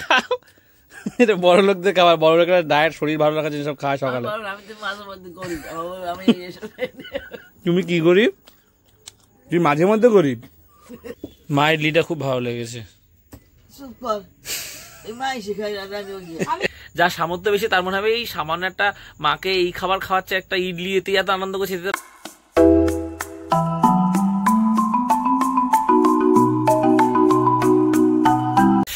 খাও, এটা বড় লোকদের খাবার, বড় লোকেরা ডায়েট শরীর ভালো রাখার জন্য সব খায় সকালে। তুমি কি গরিব? তুই মাঝে মধ্যে গরিব। মায়ের লিটা খুব ভালো লেগেছে। যা সামর্থ্য বেশি তার মনে হবে এই সামান্য একটা মাকে এই খাবার খাওয়াচ্ছে, একটা ইডলি, এতে এত আনন্দ করছে।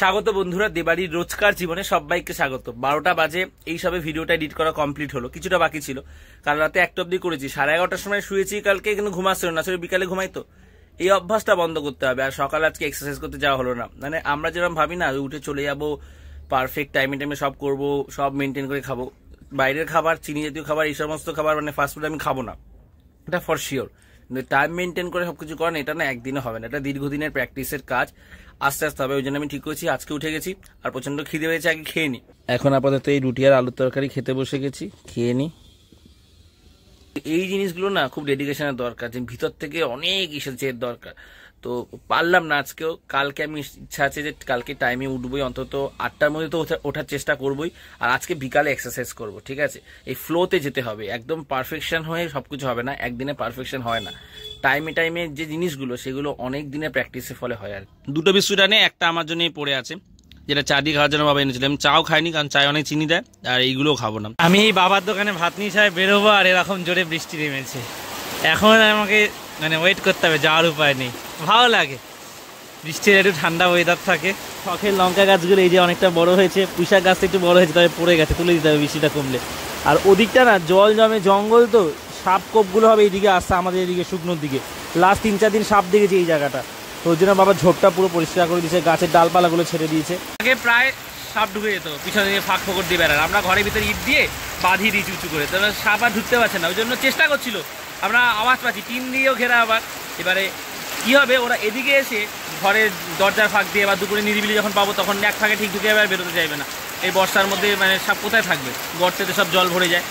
স্বাগত বন্ধুরা দেবাড়ির রোজকার জীবনে সবাইকে স্বাগত। 12টা বাজে, এই সবে ভিডিওটা এডিট করা কমপ্লিট হলো, কিছুটা বাকি ছিল। কাল রাতে 1টা অব্দি করেছি, 11:30টার সময় শুয়েছি কালকে, কিন্তু ঘুমাচ্ছিল না, আসলে বিকালে ঘুমাইতো। এই অভ্যাসটা বন্ধ করতে হবে। আর সকালে আজকে এক্সারসাইজ করতে যাওয়া হলো না। মানে আমরা যেরকম ভাবি না, উঠে চলে যাবো, পারফেক্ট টাইমে টাইমে সব করবো, সব মেনটেন করে খাবো। বাইরের খাবার, চিনি জাতীয় খাবার, এই সমস্ত খাবার মানে ফাস্টফুড আমি খাবো না, এটা ফর শিওর। কিন্তু টাইম মেনটেন করে সবকিছু করেন, এটা না একদিনে হবে না, এটা দীর্ঘদিনের প্র্যাকটিসের কাজ, আস্তে আস্তে হবে। ওই জন্য আমি ঠিক করেছি, আজকে উঠে গেছি আর প্রচন্ড খিদে পেয়েছে, আগে খেয়ে নি। এখন আপাতত এই রুটি আর আলুর তরকারি খেতে বসে গেছি, খেয়ে নি। এই জিনিসগুলো না খুব ডেডিকেশনের দরকার, যে ভিতর থেকে অনেক ইসের দরকার। তো পারলাম না আজকেও। কালকে আমি ইচ্ছা আছে যে কালকে টাইমে উঠবোই, অন্তত 8টার মধ্যে তো ওঠার চেষ্টা করবোই। আর আজকে বিকালে এক্সারসাইজ করবো, ঠিক আছে? এই ফ্লোতে যেতে হবে, একদম পারফেকশন হয়ে সবকিছু হবে না, একদিনে পারফেকশন হয় না। টাইমে টাইমে যে জিনিসগুলো, সেগুলো অনেক দিনের প্র্যাকটিসের ফলে হয়। আর 2টো বিস্কুট আনে, একটা আমার জন্যই পড়ে আছে, যেটা চা দিয়ে খাওয়ার জন্য বাবা এনেছিলাম। আমি চাও খাইনি, কারণ চায় অনেক চিনি দেয়, আর এইগুলোও খাবো না। আমি এই বাবার দোকানে ভাত নিয়ে সাহেব বেরোবো, আর এরকম জোরে বৃষ্টি নেমেছে। এখন আমাকে মানে ওয়েট করতে হবে, যাওয়ার উপায় নেই। ভালো লাগে বৃষ্টির, একটু ঠান্ডা ওয়েদার থাকে। শখের লঙ্কা গাছগুলো এই যে অনেকটা বড় হয়েছে, পুঁইশাক গাছটা একটু বড় হয়েছে, তবে পড়ে গেছে, তুলে দিতে হবে বৃষ্টিটা কমলে। আর ওদিকটা না জল জমে, জঙ্গল, তো সাপ কোপগুলো হবে এইদিকে আসছে, আমাদের এদিকে শুকনোর দিকে। লাস্ট 3-4 দিন সাপ দেখেছি এই জায়গাটা, তো ওই জন্য বাবা ঝোপটা পুরো পরিষ্কার করে দিয়েছে, গাছের ডালপালাগুলো ছেড়ে দিয়েছে। আগে প্রায় সাপ ঢুকে যেত, পিছনে দিকে ফাঁক ফোকর দিয়ে বেড়ার, আমরা ঘরের ভিতরে ইট দিয়ে বাঁধিয়ে দিয়েছি উঁচু করে, তবে সাপ আর ঢুকতে পারছে না। ওই জন্য চেষ্টা করছিল, আমরা আওয়াজ পাচ্ছি, টিন দিয়েও ঘেরা। আবার এবারে কি হবে, ওরা এদিকে এসে ঘরের দরজার ফাঁক দিয়ে বা দুপুরে নিরিবিলি যখন পাবো, তখন এক ফাঁকে ঠিক ঢুকে যাবে, আর বেরোতে চাইবে না। এই বর্ষার মধ্যে মানে সাপ কোথায় থাকবে, গর্তেতে সব জল ভরে যায়।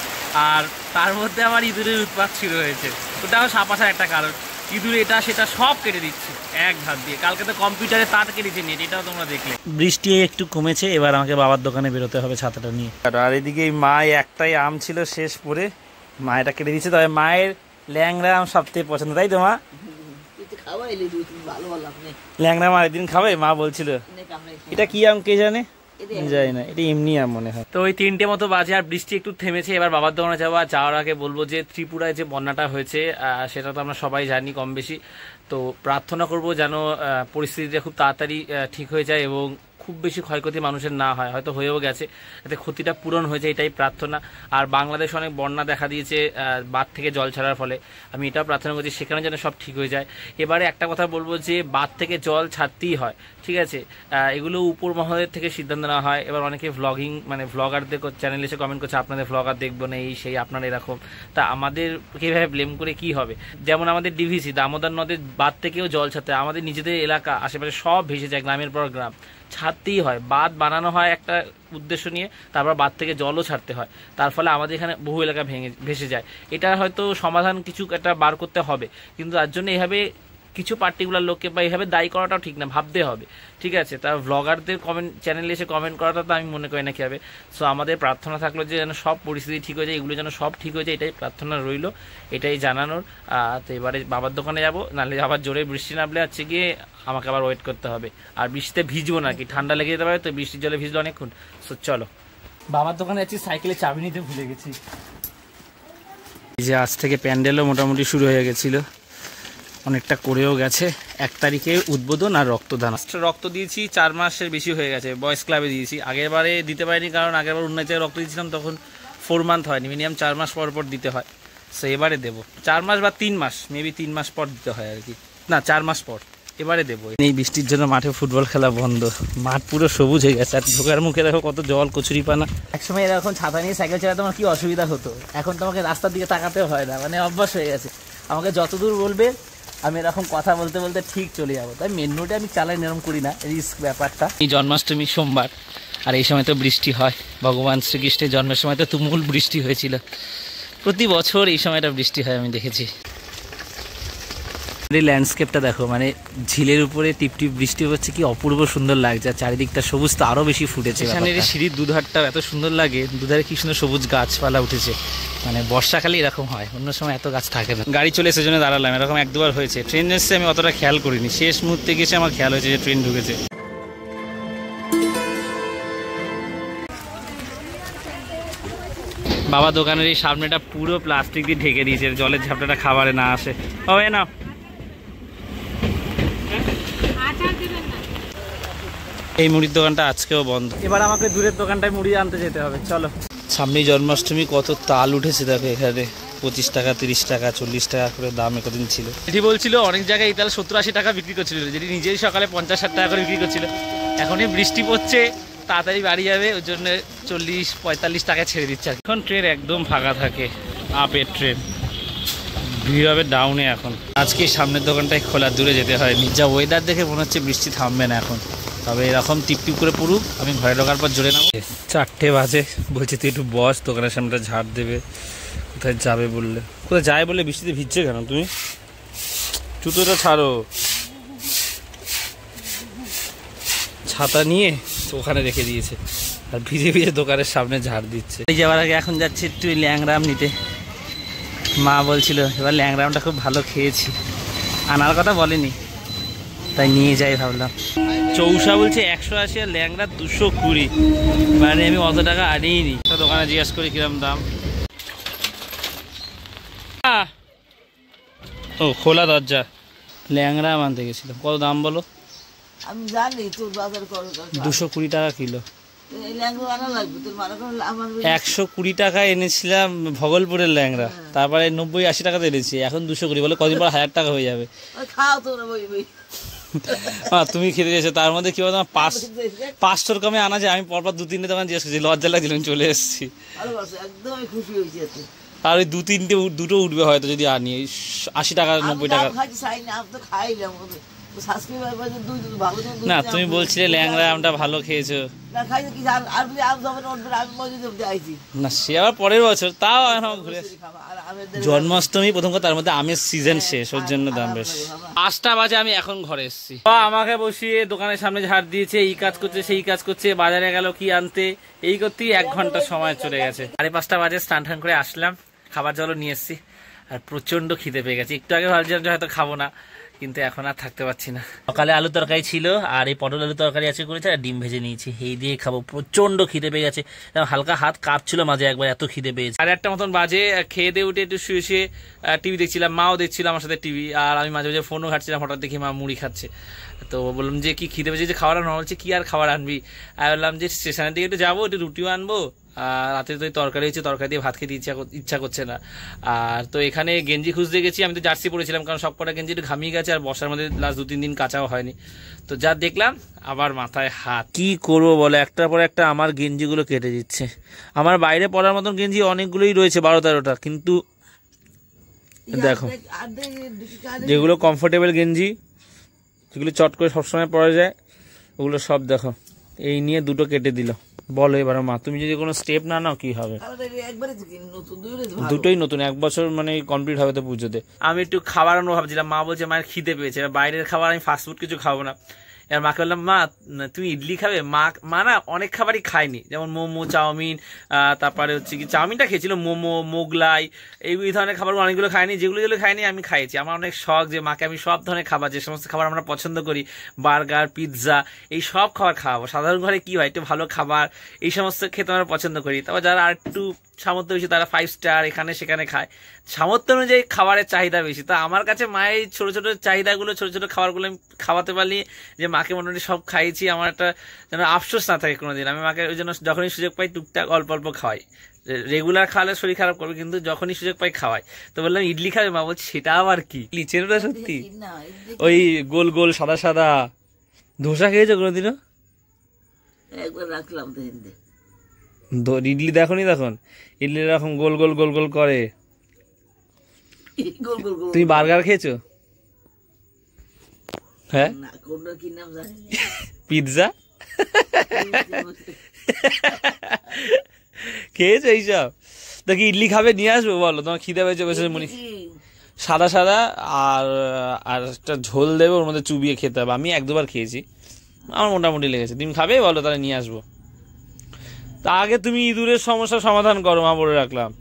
আর তার মধ্যে আমার ইঁদুরের উৎপাত শুরু হয়েছে, ওটাও সাপ আসার একটা কারণ। ইঁদুরে এটা সেটা সব কেটে দিচ্ছে এক ধার দিয়ে। কালকে তো কম্পিউটারে তার কেটেছে নেট, এটাও তোমরা দেখলে। বৃষ্টি একটু কমেছে, এবার আমাকে বাবার দোকানে বেরোতে হবে ছাতাটা নিয়ে। আর এদিকে মায় একটাই আম ছিল শেষ পরে, মা এটা কেটে দিচ্ছে। তবে মায়ের ল্যাংড়া আম সবথেকে পছন্দ, তাই তো মা? ল্যাংড়া মা একদিন খাবে, মা বলছিল। এটা কি আম কে জানে, যাই না, এটা এমনি আম মনে হয়। তো ওই 3টে মতো বাজে, আর বৃষ্টি একটু থেমেছে। এবার বাবার দোকানে যাবো। আর যাওয়ার আগে বলবো যে ত্রিপুরায় যে বন্যাটা হয়েছে, সেটা তো আমরা সবাই জানি কম বেশি। তো প্রার্থনা করবো যেন পরিস্থিতিটা খুব তাড়াতাড়ি ঠিক হয়ে যায় এবং খুব বেশি ক্ষয়ক্ষতি মানুষের না হয়, হয়তো হয়েও গেছে, যাতে ক্ষতিটা পূরণ হয়েছে, এটাই প্রার্থনা। আর বাংলাদেশ অনেক বন্যা দেখা দিয়েছে বাঁধ থেকে জল ছাড়ার ফলে, আমি এটাও প্রার্থনা করছি সেখানে যেন সব ঠিক হয়ে যায়। এবারে একটা কথা বলবো যে বাঁধ থেকে জল ছাড়তেই হয়, ঠিক আছে? এগুলো উপর মহলের থেকে সিদ্ধান্ত নেওয়া হয়। এবার অনেকে ভ্লগিং মানে ভ্লগারদের চ্যানেলে এসে কমেন্ট করছে, আপনাদের ভ্লগার দেখবো না, এই সেই, আপনারা এরকম। তা আমাদের কীভাবে ব্লেম করে কি হবে? যেমন আমাদের ডিভিসি দামোদর নদের বাঁধ থেকেও জল ছাড়তে, আমাদের নিজেদের এলাকা আশেপাশে সব ভেসে যায়, গ্রামের পর গ্রাম। ছাড়তেই হয়, বাঁধ বানানো হয় একটা উদ্দেশ্য নিয়ে, তারপর বাঁধ থেকে জলও ছাড়তে হয়, তার ফলে আমাদের এখানে বহু এলাকা ভেসে যায়। এটা হয়তো সমাধান কিছু একটা বার করতে হবে, কিন্তু তার জন্য এইভাবে কিছু পার্টিকুলার লোককে বা এইভাবে দায়ী করাটাও ঠিক না, ভাবতে হবে, ঠিক আছে? তার ভ্লগারদের কমেন্ট চ্যানেলে এসে কমেন্ট করাটা তো আমি মনে করি না কি হবে। সো আমাদের প্রার্থনা থাকলো যে যেন সব পরিস্থিতি ঠিক হয়ে যায়, এগুলো যেন সব ঠিক হয়ে যায়, এটাই প্রার্থনা রইল, এটাই জানানোর। তো এবারে বাবার দোকানে যাবো, নাহলে আবার জোরে বৃষ্টি নামলে হচ্ছে গিয়ে আমাকে আবার ওয়েট করতে হবে। আর বৃষ্টিতে ভিজবো না, কি ঠান্ডা লেগে যেতে পারে, তো বৃষ্টির জলে ভিজলো অনেকক্ষণ। সো চলো, বাবার দোকানে যাচ্ছি, সাইকেলে চাবি নিতে ভুলে গেছি। এই যে আজ থেকে প্যান্ডেলও মোটামুটি শুরু হয়ে গেছিলো, অনেকটা করেও গেছে। 1 তারিখে উদ্বোধন আর রক্তদান। রক্ত দিয়েছি 4 মাসের বেশি হয়ে গেছে, বয়েজ ক্লাবে দিয়েছি। আগের বারে দিতে পারিনি, কারণ আগের বার অন্য জায়গায় রক্ত দিয়েছিলাম, তখন 4 মান্থ হয়নি, মিনিমাম 4 মাস পর পর দিতে হয়। সো এবারে দেবো 4 মাস বা 3 মাস, মেবি 3 মাস পর দিতে হয় আর কি, না 4 মাস পর, এবারে দেবো। এই বৃষ্টির জন্য মাঠে ফুটবল খেলা বন্ধ, মাঠ পুরো সবুজ হয়ে গেছে। আর ঢোকার মুখে দেখো কত জল, কচুরিপানা। একসময় এরকম ছাতা নিয়ে সাইকেল চালাতে আমার কি অসুবিধা হতো, এখন তোমাকে রাস্তার দিকে তাকাতেও হয় না, মানে অভ্যাস হয়ে গেছে। আমাকে যতদূর বলবে আমি এরকম কথা বলতে বলতে ঠিক চলে যাবো। তাই মেন রোডে আমি চালাই, এরকম করি না, রিস্ক ব্যাপারটা। এই জন্মাষ্টমী সোমবার, আর এই সময় তো বৃষ্টি হয়। ভগবান শ্রীকৃষ্ণের জন্মের সময় তো তুমুল বৃষ্টি হয়েছিল, প্রতি বছর এই সময়টা বৃষ্টি হয়, আমি দেখেছি। এই ল্যান্ডস্কেপটা দেখো, মানে ঝিলের উপরে টিপটিপ বৃষ্টি হচ্ছে, কি অপূর্ব সুন্দর লাগছে। আর চারিদিকটা সবুজ তো আরো বেশি ফুটেছে। এখানে সিঁড়ির দুধারটা এত সুন্দর লাগে, দুধারে কি সুন্দর সবুজ গাছপালা উঠেছে। মানে বর্ষাকালে এরকম হয়, অন্য সময় এত গাছ থাকে না। গাড়ি চলে এসে জন্য দাঁড়ালাম, এরকম এক দুবার হয়েছে। ট্রেন এসছে আমি অতটা খেয়াল করিনি, শেষ মুহূর্তে গেছে আমার খেয়াল হয়েছে যে ট্রেন ঢুকেছে। বাবা দোকানের এই সামনেটা পুরো প্লাস্টিক দিয়ে ঢেকে দিয়েছে, জলের ঝাপটাটা খাবারে না আসে। হবে না, এই মুড়ির দোকানটা আজকেও বন্ধ। এবার আমাকে দূরের দোকানটায় মুড়ি আনতে যেতে হবে, চলো। সামনেই জন্মাষ্টমী, কত তাল উঠেছে দেখো এখানে। 25 টাকা, 30 টাকা, 40 টাকা করে দাম একদিন ছিল। এটি বলছিল অনেক জায়গায় এই তাল 70-80 টাকা বিক্রি করছিল, যেটি নিজেই সকালে 50-60 টাকা করে বিক্রি করছিল। এখনই বৃষ্টি পড়ছে, তাড়াতাড়ি বাড়ি যাবে, ওই জন্য 40-45 টাকায় ছেড়ে দিচ্ছে। এখন ট্রেন একদম ফাঁকা থাকে, আপের ট্রেন, ভিড় হবে ডাউনে। এখন আজকে সামনের দোকানটায় খোলা, দূরে যেতে হয়। যা ওয়েদার দেখে মনে হচ্ছে বৃষ্টি থামবে না এখন, তবে এরকম টিপটিপ করে পড়ুক, আমি ঘরে ঢোকার পর জোরে নামো। 4টে বাজে, বলছে তুই একটু বস, দোকানের সামনেটা ঝাড় দেবে। কোথায় যাবে বললে, কোথায় যায় বললে? বৃষ্টিতে ভিজছে কেন তুমি? জুতোটা ছাড়ো, ছাতা নিয়ে ওখানে রেখে দিয়েছে, আর ভিজে ভিজে দোকানের সামনে ঝাড় দিচ্ছে। এই যাওয়ার আগে এখন যাচ্ছি একটু ল্যাংরাম নিতে। মা বলছিল এবার ল্যাংরামটা খুব ভালো খেয়েছি, আনার কথা বলেনি, তাই নিয়ে যাই ভাবলাম। চৌষা বলছে 180 আর ল্যাংড়া 220, মানে আমি অত টাকা আনিনি। দোকানে জিজ্ঞাসা করি কিরম দাম। ও খোলা দরজা, ল্যাংড়া আনতে গেছিলাম। কত দাম বলো? আমি জানি তোর বাজার করো 220 টাকা কিলো। 120 টাকা এনেছিলাম ভগলপুরের ল্যাংড়া, তারপরে 90-80 টাকাতে এনেছি, এখন 220। বলে কদিন পর 1000 টাকা হয়ে যাবে। খাও তোর তুমি খেতে গেছো, তার মধ্যে কি বলতো 500 কমে আনা যায়। আমি পরপর 2-3টে দোকান জিজ্ঞেস করছি, লজ্জা লাগছিল, আমি চলে এসেছি। একদম খুশি হয়েছি। আর ওই 2-3টে উঠবে হয়তো যদি আনি, 80 টাকা 90 টাকা। না তুমি বলছিলে ল্যাংড়া আমটা ভালো খেয়েছো, না সে আবার পরের বছর, তাও ঘুরে। জন্মাষ্টমী প্রথম কথা, তার মধ্যে আমের সিজন শেষ, ওর জন্য দাম বেশি। 5টা বাজে, আমি এখন ঘরে এসেছি। আমাকে বসিয়ে দোকানের সামনে ঝাড় দিয়েছে, এই কাজ করছে সেই কাজ করছে, বাজারে গেল কি আনতে, এই করতেই 1 ঘন্টা সময় চলে গেছে। 5:30 বাজে স্নান টান করে আসলাম, খাবার জলও নিয়ে এসেছি, আর প্রচন্ড খিদে পেয়ে গেছে। একটু আগে ভাবছিলাম যে হয়তো খাবো না, কিন্তু এখন আর থাকতে পারছি না। সকালে আলু তরকারি ছিল, আর এই পটল আলু তরকারি আছে করেছে, আর ডিম ভেজে নিয়েছি, এই দিয়ে খাবো। প্রচন্ড খিদে পেয়ে গেছে, হালকা হাত কাঁপছিল মাঝে একবার, এত খিদে পেয়েছে। 1:30 মতন বাজে, খেয়ে দিয়ে উঠে একটু শুয়ে শুয়ে টিভি দেখছিলাম, মাও দেখছিল আমার সাথে টিভি, আর আমি মাঝে মাঝে ফোনও ঘাটছিলাম। হঠাৎ দেখি মা মুড়ি খাচ্ছে, তো বললাম যে কি খিদে পেয়েছে, যে খাবার আনবো? বলছে কি আর খাবার আনবি? আর বললাম যে স্টেশনের দিকে একটু যাবো, একটু রুটিও আনবো, আর রাতে তো তরকারি হয়েছে, তরকারি দিয়ে ভাত খেতে ইচ্ছা করছে না। আর তো এখানে গেঞ্জি খুঁজতে গেছি, আমি তো জার্সি পরেছিলাম, কারণ সব কটা গেঞ্জি একটু ঘামিয়ে গেছে, আর বর্ষার মধ্যে লাস্ট 2-3 দিন কাঁচাও হয়নি। তো যা দেখলাম, আবার মাথায় হাত। কি করবো বলে, একটার পর একটা আমার গেঞ্জিগুলো কেটে দিচ্ছে। আমার বাইরে পরার মতন গেঞ্জি অনেকগুলোই রয়েছে, 12-13টা, কিন্তু দেখো যেগুলো কমফোর্টেবল গেঞ্জি, যেগুলো চট করে সবসময় পরা যায়, ওগুলো সব দেখো এই নিয়ে 2টো কেটে দিল। বলো এবার মা, তুমি যদি কোনো স্টেপ না নাও কি হবে? দুটোই নতুন, 1 বছর মানে কমপ্লিট হবে তো পুজোতে। আমি একটু খাবার আনবো ভাবছিলাম, মা বলছে মায়ের খিদে পেয়েছে, বাইরের খাবার আমি ফাস্টফুড কিছু খাবো না। এবার মাকে বললাম মা তুমি ইডলি খাবে? মা না অনেক খাবারই খায়নি, যেমন মোমো, চাউমিন, তারপরে হচ্ছে কি চাউমিনটা খেয়েছিল, মোমো, মোগলাই, এই ধরনের খাবার অনেকগুলো খায়নি। যেগুলো খায়নি আমি খাইছি। আমার অনেক শখ যে মাকে আমি সব ধরনের খাবার, যে সমস্ত খাবার আমরা পছন্দ করি, বার্গার, পিৎজা, এই সব খাবার খাওয়াবো। সাধারণ ঘরে কি হয়, একটু ভালো খাবার এই সমস্ত খেতে আমরা পছন্দ করি। তারপর যারা আর একটু সামর্থ্য বেশি, তারা 5 স্টার এখানে সেখানে খায়, সামর্থ্য অনুযায়ী খাবারের চাহিদা বেশি। তা আমার কাছে মায়ের ছোট ছোট চাহিদাগুলো, ছোট ছোট খাবারগুলো আমি খাওয়াতে পারলি, যে মাকে মোটামুটি সব খাইয়েছি, আমার একটা যেন আফসোস না থাকে কোনোদিন। আমি মাকে ওই জন্য যখনই সুযোগ পাই টুকটাক অল্প অল্প খাওয়াই। রেগুলার খাওয়ালে শরীর খারাপ করবে, কিন্তু যখনই সুযোগ পাই খাওয়াই। তো বললাম ইডলি খাবে? মা বলছে সেটা আবার কি? চেনোটা সত্যি ওই গোল গোল সাদা সাদা ধোসা খেয়েছো কোনোদিনও? একবার রাখলাম ইডলি দেখনি? তখন ইডলি এরকম গোল গোল গোল গোল করে। তুমি বার্গার খেয়েছো? হ্যাঁ, পিৎজা খেয়েছো? এইসব দেখি ইডলি খাবে, নিয়ে আসবো? বলো তোমার খিদে পেয়েছে বসে মুড়ি। সাদা সাদা আর আর একটা ঝোল দেবে, ওর মধ্যে চুবিয়ে খেতে হবে। আমি 1-2 বার খেয়েছি, আমার মোটামুটি লেগেছে। তুমি খাবে বলো, তাহলে নিয়ে আসবো। তা আগে তুমি ইঁদুরের সমস্যার সমাধান করো, মা বলে রাখলাম।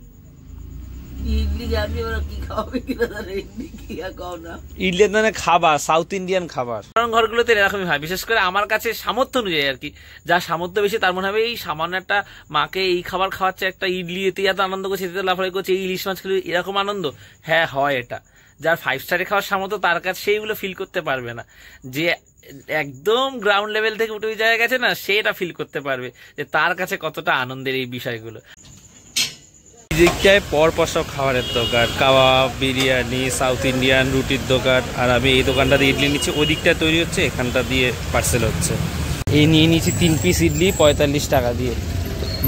ইডলি খাবি, ওরা কি খাওয়াবে কিনা জানে, ইডলি কি আর খাও না। ইডলির মানে খাবার, সাউথ ইন্ডিয়ান খাবার। কারণ ঘরগুলোতে এরকমই হয়, বিশেষ করে আমার কাছে সামর্থ্য অনুযায়ী আর কি। যার সামর্থ্য বেশি তার মনে হবে এই সামান্য একটা মাকে এই খাবার খাওয়াচ্ছে, একটা ইডলি এতে এত আনন্দ করছে, এতে লাফালাফি করছে, এই ইলিশ মাছ খেলে এরকম আনন্দ। হ্যাঁ হয় এটা। যার 5 স্টারে খাওয়ার সামর্থ্য তার কাছে সেইগুলো ফিল করতে পারবে না। যে একদম গ্রাউন্ড লেভেল থেকে উঠে ওই জায়গায় গেছে না, সে এটা ফিল করতে পারবে যে তার কাছে কতটা আনন্দের এই বিষয়গুলো। দিকটায় পরপর সব খাবারের দোকান, কাবাব, বিরিয়ানি, সাউথ ইন্ডিয়ান, রুটির দোকান। আর আমি এই দোকানটা দিয়ে ইডলি নিচ্ছি, ওই দিকটা তৈরি হচ্ছে, এখানটা দিয়ে পার্সেল হচ্ছে। এই নিয়ে নিয়েছি 3 পিস ইডলি 45 টাকা দিয়ে।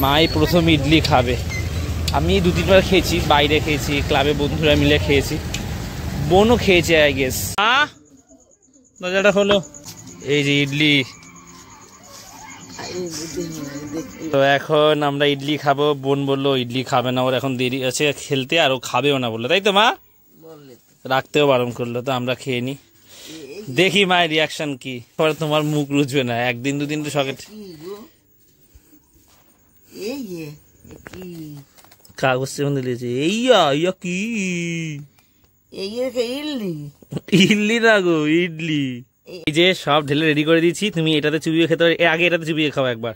মাই প্রথম ইডলি খাবে। আমি 2-3 বার খেয়েছি, বাইরে খেয়েছি, ক্লাবে বন্ধুরা মিলে খেয়েছি, বোনও খেয়েছে আই গেস। দরজাটা হলো, এই যে ইডলি। তো এখন আমরা ইডলি খাবো। বোন বললো ইডলি খাবে না, ওর এখন দেরি আছে খেলতে, আর ও খাবেও না বললো, তাই তো মা? রাখতেও বারণ করলো। তো আমরা খেয়ে নি, দেখি মায়ের রিয়াকশন কি। পরে তোমার মুখ রুজবে না, 1-2 দিন তো সকেট কাগজের মধ্যে লিখেছে এইয়া ইয়া কি ইডলি না গো, ইডলি। এই যে সব ঢেলে রেডি করে দিচ্ছি, তুমি এটাতে চুবিয়ে খেতে পারো। আগে এটাতে চুবিয়ে খাও, একবার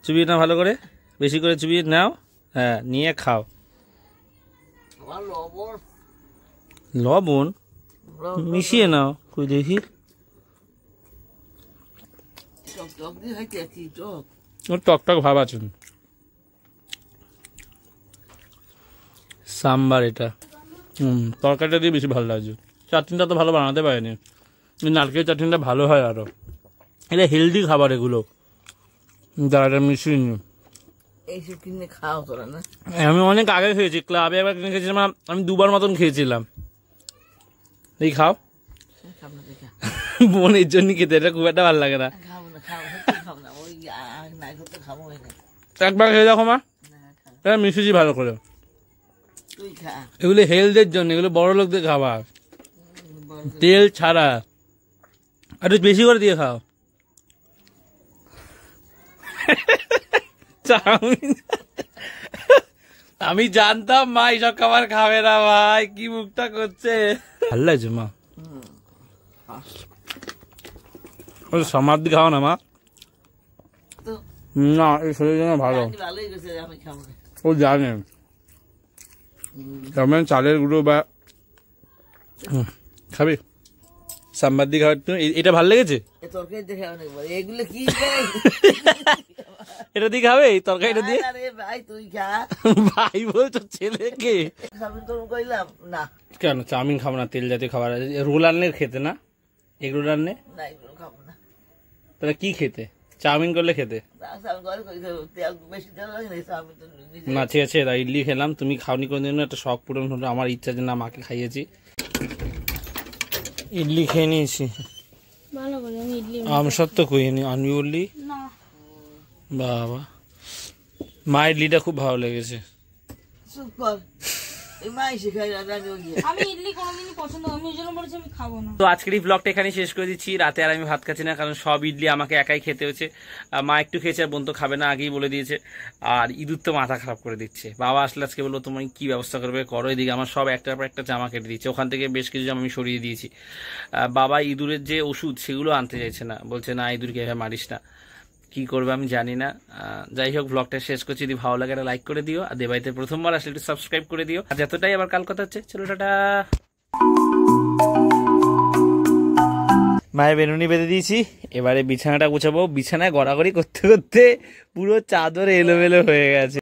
চুবিয়ে নাও ভালো করে, বেশি করে চুবিয়ে নাও। হ্যাঁ, নিয়ে খাও। লবণ মিশিয়ে নাও, কই দেখি। টক টক ভাব আছে। সাম্বার এটা, তরকারিটা দিয়ে বেশি ভালো লাগছে। চাটনিটা তো ভালো বানাতে পারেনি, নারকেল চাটনিটা ভালো হয় আরো। এটা হেলদি খাবার এগুলো, যারা এটা মিশিয়ে নি। আমি অনেক আগে খেয়েছি, ক্লাবে একবার কিনে খেয়েছিলাম, আমি 2 বার মতন খেয়েছিলাম। এই খাও, বোনের জন্য খেতে এটা খুব একটা ভালো লাগে না। একবার খেয়ে দেখো মা, এটা মিশিয়েছি ভালো করে। এগুলো হেলথের জন্য, এগুলো বড় লোকদের খাবার, তেল ছাড়া। আর একটু বেশি করে দিয়ে খাও। চাউমিন, আমি জানতাম মা এইসব খাবার খাবে না। ভাই কি মুখটা করছে, ভালো লাগছে মা। সমাধি খাও না মা, না এই শরীরের জন্য ভালো। ও জানে তেমন চালের গুঁড়ো বা খাবে, সাম্বার দিয়ে খাবার। এটা ভালো লেগেছে, এটা দিয়ে খাবে এই তরকারিটা দিয়ে। ভাই বলছো ছেলেকে কেন চাউমিন খাবো না, তেল জাতীয় খাবার। রোল আনলে খেতে না, এগ রোল আনলে তাহলে কি খেতে? চাউমিন করলে খেতে না। ঠিক আছে, ইডলি খেলাম, তুমি খাওনি কোনদিন। একটা শখ পূরণ হলো, আমার ইচ্ছা যে না মাকে খাইয়েছি। ইডলি খেয়ে নিয়েছি, আমি সত্য কইনি, আনবি বললি। বাবা, মা ইডলিটা খুব ভালো লেগেছে। তো আজকের এই ব্লগটা এখানে শেষ করে দিচ্ছি। রাতে আর আমি ভাত খাচ্ছি না, কারণ সব ইডলি আমাকে একাই খেতে হচ্ছে। মা একটু খেয়েছে, আর বোন তো খাবে না, আগেই বলে দিয়েছে। আর ইঁদুর তো মাথা খারাপ করে দিচ্ছে। বাবা আসলে আজকে বললো তুমি কি ব্যবস্থা করবে করো, এদিকে আমার সব একটার পর একটা জামা কেটে দিচ্ছে। ওখান থেকে বেশ কিছু জামা আমি সরিয়ে দিয়েছি। বাবা ইঁদুরের যে ওষুধ সেগুলো আনতে চাইছে না, বলছে না ইঁদুরকে এভাবে মারিস না। কি করবে আমি জানি না। যাই হোক, ব্লগটা শেষ করছি। যদি ভালো লাগে একটা লাইক করে দিও, আর দেবাইতে প্রথমবার আসলে একটু সাবস্ক্রাইব করে দিও। আর যতটাই আবার কাল কথা হচ্ছে, চলো টাটা। মায়ের বেনুনি বেঁধে দিয়েছি, এবারে বিছানাটা গুছাবো। বিছানায় গড়াগড়ি করতে করতে পুরো চাদর এলোমেলো হয়ে গেছে।